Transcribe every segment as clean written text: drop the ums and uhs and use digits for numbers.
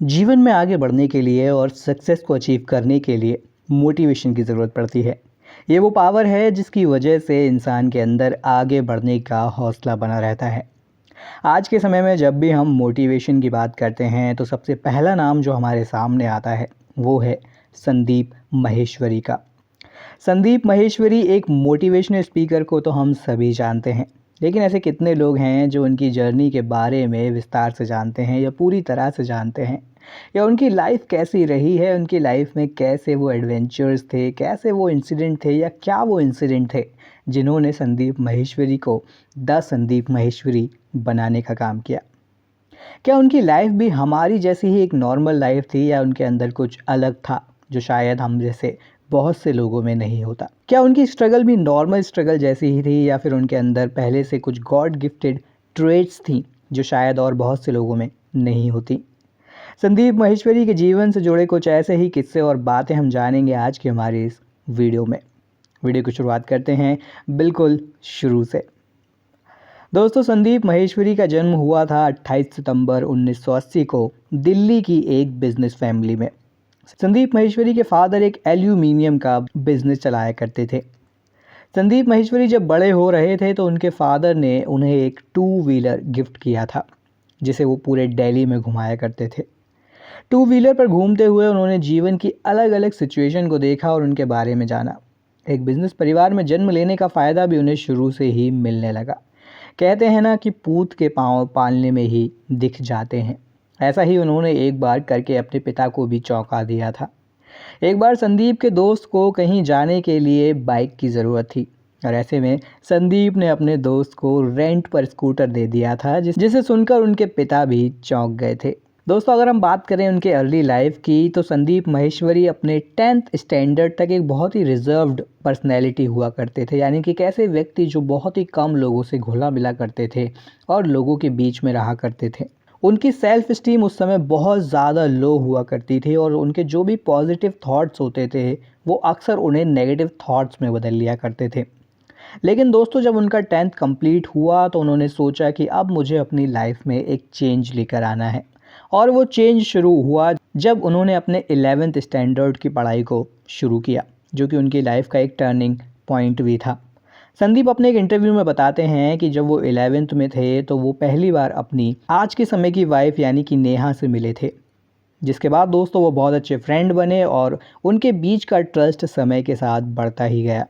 जीवन में आगे बढ़ने के लिए और सक्सेस को अचीव करने के लिए मोटिवेशन की ज़रूरत पड़ती है। ये वो पावर है जिसकी वजह से इंसान के अंदर आगे बढ़ने का हौसला बना रहता है। आज के समय में जब भी हम मोटिवेशन की बात करते हैं तो सबसे पहला नाम जो हमारे सामने आता है वो है संदीप माहेश्वरी का। संदीप माहेश्वरी एक मोटिवेशनल स्पीकर को तो हम सभी जानते हैं, लेकिन ऐसे कितने लोग हैं जो उनकी जर्नी के बारे में विस्तार से जानते हैं या पूरी तरह से जानते हैं, या उनकी लाइफ कैसी रही है, उनकी लाइफ में कैसे वो एडवेंचर्स थे, कैसे वो इंसिडेंट थे या क्या वो इंसिडेंट थे जिन्होंने संदीप माहेश्वरी को द संदीप माहेश्वरी बनाने का काम किया। क्या उनकी लाइफ भी हमारी जैसी ही एक नॉर्मल लाइफ थी या उनके अंदर कुछ अलग था जो शायद हम जैसे बहुत से लोगों में नहीं होता? क्या उनकी स्ट्रगल भी नॉर्मल स्ट्रगल जैसी ही थी या फिर उनके अंदर पहले से कुछ गॉड गिफ्टेड ट्रेट्स थी जो शायद और बहुत से लोगों में नहीं होती? संदीप माहेश्वरी के जीवन से जुड़े कुछ ऐसे ही किस्से और बातें हम जानेंगे आज की हमारी इस वीडियो में। वीडियो की शुरुआत करते हैं बिल्कुल शुरू से। दोस्तों, संदीप माहेश्वरी का जन्म हुआ था 28 सितंबर 1980 को दिल्ली की एक बिजनेस फैमिली में। संदीप माहेश्वरी के फादर एक एल्यूमिनियम का बिजनेस चलाया करते थे। संदीप माहेश्वरी जब बड़े हो रहे थे तो उनके फादर ने उन्हें एक 2 व्हीलर गिफ्ट किया था जिसे वो पूरे दिल्ली में घुमाया करते थे। 2 व्हीलर पर घूमते हुए उन्होंने जीवन की अलग अलग सिचुएशन को देखा और उनके बारे में जाना। एक बिजनेस परिवार में जन्म लेने का फ़ायदा भी उन्हें शुरू से ही मिलने लगा। कहते हैं ना कि पूत के पाँव पालने में ही दिख जाते हैं। ऐसा ही उन्होंने एक बार करके अपने पिता को भी चौंका दिया था। एक बार संदीप के दोस्त को कहीं जाने के लिए बाइक की ज़रूरत थी और ऐसे में संदीप ने अपने दोस्त को रेंट पर स्कूटर दे दिया था, जिसे सुनकर उनके पिता भी चौंक गए थे। दोस्तों, अगर हम बात करें उनके अर्ली लाइफ की तो संदीप माहेश्वरी अपने 10th स्टैंडर्ड तक एक बहुत ही रिजर्व्ड पर्सनैलिटी हुआ करते थे, यानी कि एक ऐसे व्यक्ति जो बहुत ही कम लोगों से घुला मिला करते थे और लोगों के बीच में रहा करते थे। उनकी सेल्फ स्टीम उस समय बहुत ज़्यादा लो हुआ करती थी और उनके जो भी पॉजिटिव थॉट्स होते थे वो अक्सर उन्हें नेगेटिव थॉट्स में बदल लिया करते थे। लेकिन दोस्तों, जब उनका 10th कंप्लीट हुआ तो उन्होंने सोचा कि अब मुझे अपनी लाइफ में एक चेंज लेकर आना है, और वो चेंज शुरू हुआ जब उन्होंने अपने 11th स्टैंडर्ड की पढ़ाई को शुरू किया, जो कि उनकी लाइफ का एक टर्निंग पॉइंट भी था। संदीप अपने एक इंटरव्यू में बताते हैं कि जब वो 11th में थे तो वो पहली बार अपनी आज के समय की वाइफ यानी कि नेहा से मिले थे, जिसके बाद दोस्तों वो बहुत अच्छे फ्रेंड बने और उनके बीच का ट्रस्ट समय के साथ बढ़ता ही गया।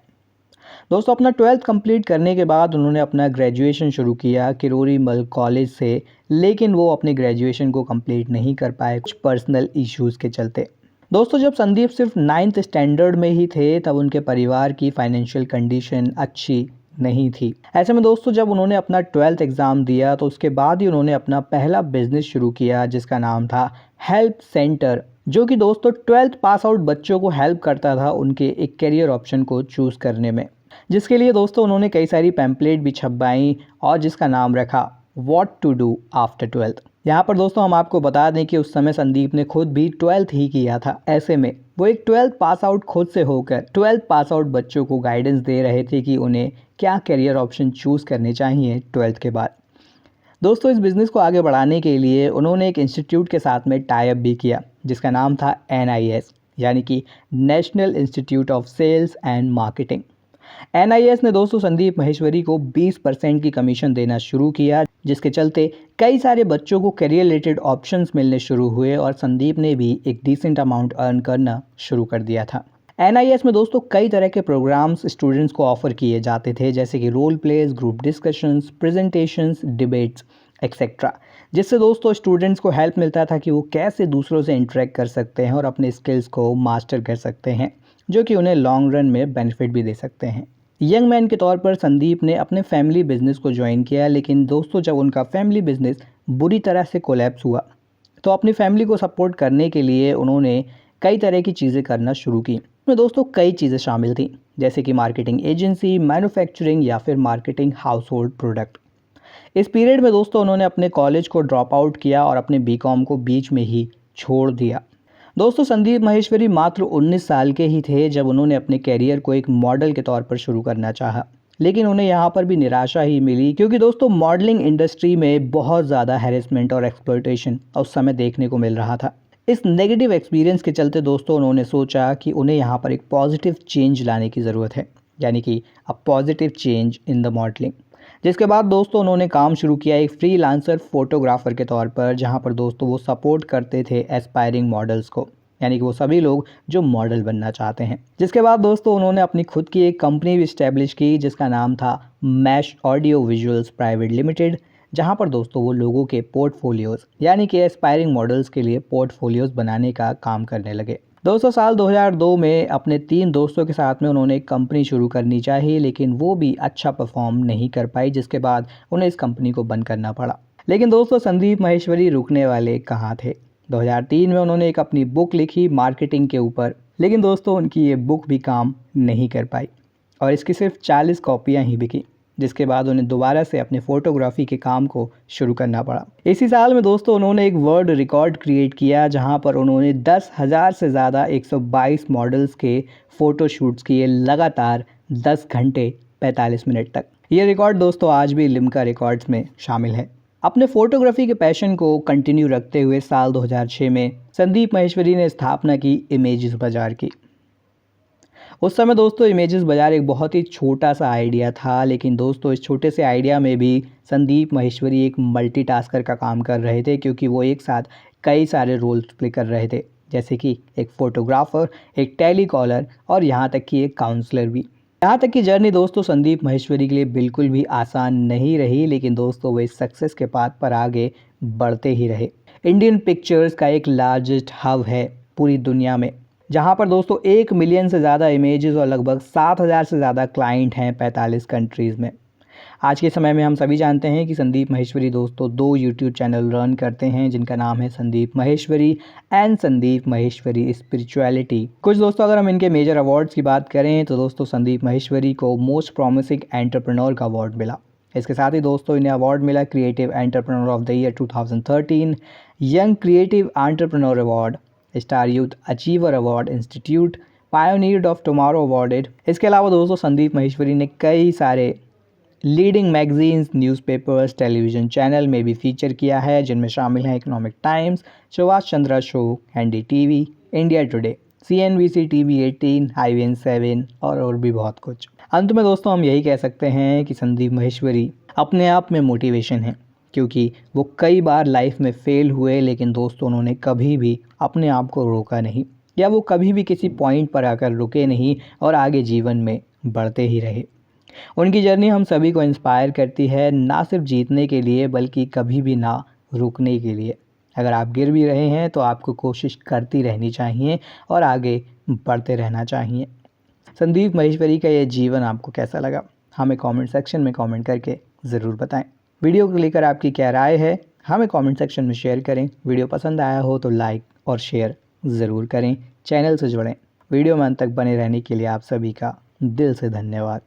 दोस्तों, अपना 12th कंप्लीट करने के बाद उन्होंने अपना ग्रेजुएशन शुरू किया किरोरी मल कॉलेज से, लेकिन वो अपने ग्रेजुएशन को कंप्लीट नहीं कर पाए कुछ पर्सनल इश्यूज़ के चलते। दोस्तों, जब संदीप सिर्फ 9th स्टैंडर्ड में ही थे तब उनके परिवार की फाइनेंशियल कंडीशन अच्छी नहीं थी। ऐसे में दोस्तों, जब उन्होंने अपना 12th एग्ज़ाम दिया तो उसके बाद ही उन्होंने अपना पहला बिजनेस शुरू किया जिसका नाम था हेल्प सेंटर, जो कि दोस्तों 12th पास आउट बच्चों को हेल्प करता था उनके एक करियर ऑप्शन को चूज़ करने में, जिसके लिए दोस्तों उन्होंने कई सारी पैम्पलेट भी छपवाई और जिसका नाम रखा what to do after 12th। यहाँ पर दोस्तों हम आपको बता दें कि उस समय संदीप ने खुद भी 12th ही किया था। ऐसे में वो एक 12th पास आउट खुद से होकर 12th पास आउट बच्चों को गाइडेंस दे रहे थे कि उन्हें क्या करियर ऑप्शन चूज़ करने चाहिए 12th के बाद। दोस्तों, इस बिज़नेस को आगे बढ़ाने के लिए उन्होंने एक इंस्टीट्यूट के साथ में टाई अप भी किया जिसका नाम था NIS, यानी कि national institute of sales and marketing. NIS ने दोस्तों संदीप माहेश्वरी को 20% की कमीशन देना शुरू किया, जिसके चलते कई सारे बच्चों को करियर रिलेटेड ऑप्शंस मिलने शुरू हुए और संदीप ने भी एक डिसेंट अमाउंट अर्न करना शुरू कर दिया था। NIS में दोस्तों कई तरह के प्रोग्राम्स स्टूडेंट्स को ऑफर किए जाते थे, जैसे कि role plays, group discussions, presentations, debates etcetera, जिससे दोस्तों स्टूडेंट्स को हेल्प मिलता था कि वो कैसे दूसरों से इंटरेक्ट कर सकते हैं और अपने स्किल्स को मास्टर कर सकते हैं, जो कि उन्हें लॉन्ग रन में बेनिफिट भी दे सकते हैं। यंग मैन के तौर पर संदीप ने अपने फैमिली बिजनेस को ज्वाइन किया, लेकिन दोस्तों जब उनका फैमिली बिजनेस बुरी तरह से कोलैप्स हुआ तो अपनी फैमिली को सपोर्ट करने के लिए उन्होंने कई तरह की चीज़ें करना शुरू की। इसमें दोस्तों कई चीज़ें शामिल थी, जैसे कि मार्केटिंग एजेंसी, मैन्युफैक्चरिंग या फिर मार्केटिंग हाउस होल्ड प्रोडक्ट। इस पीरियड में दोस्तों उन्होंने अपने कॉलेज को ड्रॉप आउट किया और अपने BCom को बीच में ही छोड़ दिया। दोस्तों, संदीप माहेश्वरी मात्र 19 साल के ही थे जब उन्होंने अपने कैरियर को एक मॉडल के तौर पर शुरू करना चाहा। लेकिन उन्हें यहाँ पर भी निराशा ही मिली, क्योंकि दोस्तों मॉडलिंग इंडस्ट्री में बहुत ज़्यादा हैरेसमेंट और एक्सप्लॉयटेशन उस समय देखने को मिल रहा था। इस नेगेटिव एक्सपीरियंस के चलते दोस्तों उन्होंने सोचा कि उन्हें यहाँ पर एक पॉजिटिव चेंज लाने की ज़रूरत है, यानी कि a positive change in the modelling. जिसके बाद दोस्तों उन्होंने काम शुरू किया एक फ्रीलांसर फोटोग्राफर के तौर पर, जहाँ पर दोस्तों वो सपोर्ट करते थे एस्पायरिंग मॉडल्स को, यानी कि वो सभी लोग जो मॉडल बनना चाहते हैं। जिसके बाद दोस्तों उन्होंने अपनी खुद की एक कंपनी भी इस्टेब्लिश की, जिसका नाम था mash audio visuals private limited, जहां पर दोस्तों वो लोगों के पोर्टफोलियोज़ यानी कि एस्पायरिंग मॉडल्स के लिए पोर्टफोलियोज़ बनाने का काम करने लगे। दोस्तों साल 2002 में अपने 3 दोस्तों के साथ में उन्होंने एक कंपनी शुरू करनी चाहिए, लेकिन वो भी अच्छा परफॉर्म नहीं कर पाई, जिसके बाद उन्हें इस कंपनी को बंद करना पड़ा। लेकिन दोस्तों संदीप माहेश्वरी रुकने वाले कहाँ थे। 2003 में उन्होंने एक अपनी बुक लिखी मार्केटिंग के ऊपर, लेकिन दोस्तों उनकी ये बुक भी काम नहीं कर पाई और इसकी सिर्फ 40 कॉपियाँ ही बिकी, जिसके बाद उन्हें दोबारा से अपने फोटोग्राफी के काम को शुरू करना पड़ा। इसी साल में दोस्तों उन्होंने एक वर्ल्ड रिकॉर्ड क्रिएट किया, जहां पर उन्होंने 10,000 से ज़्यादा 122 मॉडल्स के फ़ोटो शूट्स किए लगातार 10 घंटे 45 मिनट तक। ये रिकॉर्ड दोस्तों आज भी लिम्का रिकॉर्ड्स में शामिल है। अपने फोटोग्राफी के पैशन को कंटिन्यू रखते हुए साल 2006 में संदीप माहेश्वरी ने स्थापना की इमेजेस बाज़ार की। उस समय दोस्तों इमेजेस बाज़ार एक बहुत ही छोटा सा आइडिया था, लेकिन दोस्तों इस छोटे से आइडिया में भी संदीप माहेश्वरी एक मल्टीटास्कर का काम कर रहे थे, क्योंकि वो एक साथ कई सारे रोल्स प्ले कर रहे थे, जैसे कि एक फ़ोटोग्राफ़र, एक टेलीकॉलर और यहाँ तक कि एक काउंसलर भी। यहाँ तक कि जर्नी दोस्तों संदीप माहेश्वरी के लिए बिल्कुल भी आसान नहीं रही, लेकिन दोस्तों वो इस सक्सेस के पाथ पर आगे बढ़ते ही रहे। इंडियन पिक्चर्स का एक लार्जेस्ट हब है पूरी दुनिया में, जहाँ पर दोस्तों 1 मिलियन से ज़्यादा इमेजेस और लगभग 7,000 से ज़्यादा क्लाइंट हैं 45 कंट्रीज़ में। आज के समय में हम सभी जानते हैं कि संदीप माहेश्वरी दोस्तों 2 यूट्यूब चैनल रन करते हैं, जिनका नाम है संदीप माहेश्वरी एंड संदीप माहेश्वरी स्पिरिचुअलिटी। कुछ दोस्तों अगर हम इनके मेजर अवार्ड्स की बात करें तो दोस्तों संदीप माहेश्वरी को मोस्ट प्रॉमिसिंग एंटरप्रेन्योर का अवार्ड मिला। इसके साथ ही दोस्तों इन्हें अवार्ड मिला creative entrepreneur of the year 2013, young creative entrepreneur award, star youth achiever award institute, pioneer of tomorrow awarded. इसके अलावा दोस्तों संदीप माहेश्वरी ने कई सारे leading magazines, newspapers, television channel में भी फीचर किया है, जिनमें शामिल हैं economic times, Subhash Chandra show, NDTV, India today, CNBC TV 18, IVN 7 और भी बहुत कुछ। अंत में दोस्तों हम यही कह सकते हैं कि संदीप माहेश्वरी अपने आप में मोटिवेशन है, क्योंकि वो कई बार लाइफ में फेल हुए, लेकिन दोस्तों उन्होंने कभी भी अपने आप को रोका नहीं, या वो कभी भी किसी पॉइंट पर आकर रुके नहीं और आगे जीवन में बढ़ते ही रहे। उनकी जर्नी हम सभी को इंस्पायर करती है, ना सिर्फ जीतने के लिए बल्कि कभी भी ना रुकने के लिए। अगर आप गिर भी रहे हैं तो आपको कोशिश करती रहनी चाहिए और आगे बढ़ते रहना चाहिए। संदीप माहेश्वरी का ये जीवन आपको कैसा लगा, हमें कमेंट सेक्शन में कमेंट करके ज़रूर बताएं। वीडियो को लेकर आपकी क्या राय है, हमें कमेंट सेक्शन में शेयर करें। वीडियो पसंद आया हो तो लाइक और शेयर ज़रूर करें। चैनल से जुड़ें। वीडियो में अंत तक बने रहने के लिए आप सभी का दिल से धन्यवाद।